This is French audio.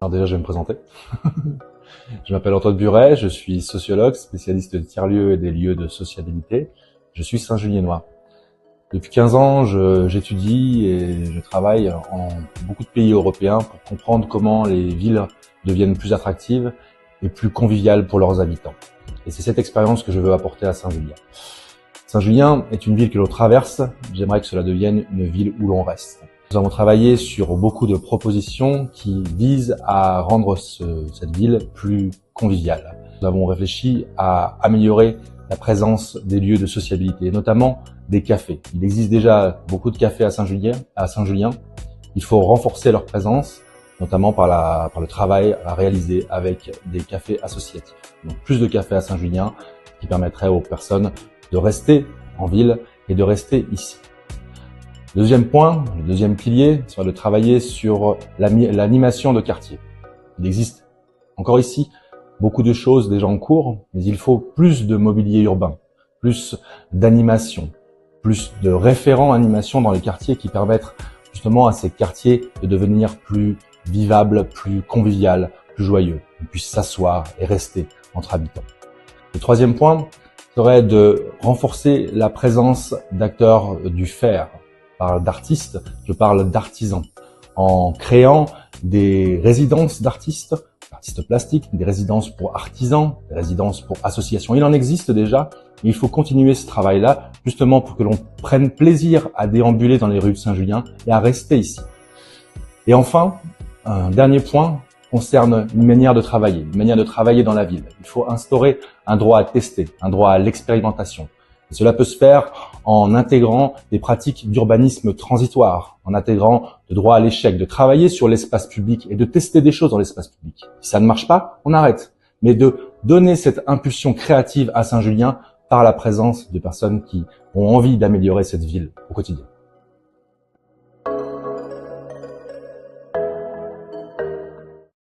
Alors déjà, je vais me présenter. Je m'appelle Antoine Buret, je suis sociologue, spécialiste des tiers-lieux et des lieux de sociabilité. Je suis Saint-Juliennois. Depuis 15 ans, j'étudie et je travaille en beaucoup de pays européens pour comprendre comment les villes deviennent plus attractives et plus conviviales pour leurs habitants. Et c'est cette expérience que je veux apporter à Saint-Julien. Saint-Julien est une ville que l'on traverse, j'aimerais que cela devienne une ville où l'on reste. Nous avons travaillé sur beaucoup de propositions qui visent à rendre cette ville plus conviviale. Nous avons réfléchi à améliorer la présence des lieux de sociabilité, notamment des cafés. Il existe déjà beaucoup de cafés à Saint-Julien. Il faut renforcer leur présence, notamment par le travail à réaliser avec des cafés associatifs. Donc plus de cafés à Saint-Julien qui permettraient aux personnes de rester en ville et de rester ici. Le deuxième point, le deuxième pilier, c'est de travailler sur l'animation de quartier. Il existe encore ici beaucoup de choses déjà en cours, mais il faut plus de mobilier urbain, plus d'animation, plus de référents animation dans les quartiers qui permettent justement à ces quartiers de devenir plus vivables, plus conviviales, plus joyeux. On puisse s'asseoir et rester entre habitants. Le troisième point serait de renforcer la présence d'acteurs du faire. Je parle d'artistes, je parle d'artisans, en créant des résidences d'artistes plastiques, des résidences pour artisans, des résidences pour associations. Il en existe déjà, mais il faut continuer ce travail-là, justement pour que l'on prenne plaisir à déambuler dans les rues de Saint-Julien et à rester ici. Et enfin, un dernier point concerne une manière de travailler dans la ville. Il faut instaurer un droit à tester, un droit à l'expérimentation. Et cela peut se faire en intégrant des pratiques d'urbanisme transitoire, en intégrant le droit à l'échec, de travailler sur l'espace public et de tester des choses dans l'espace public. Si ça ne marche pas, on arrête. Mais de donner cette impulsion créative à Saint-Julien par la présence de personnes qui ont envie d'améliorer cette ville au quotidien.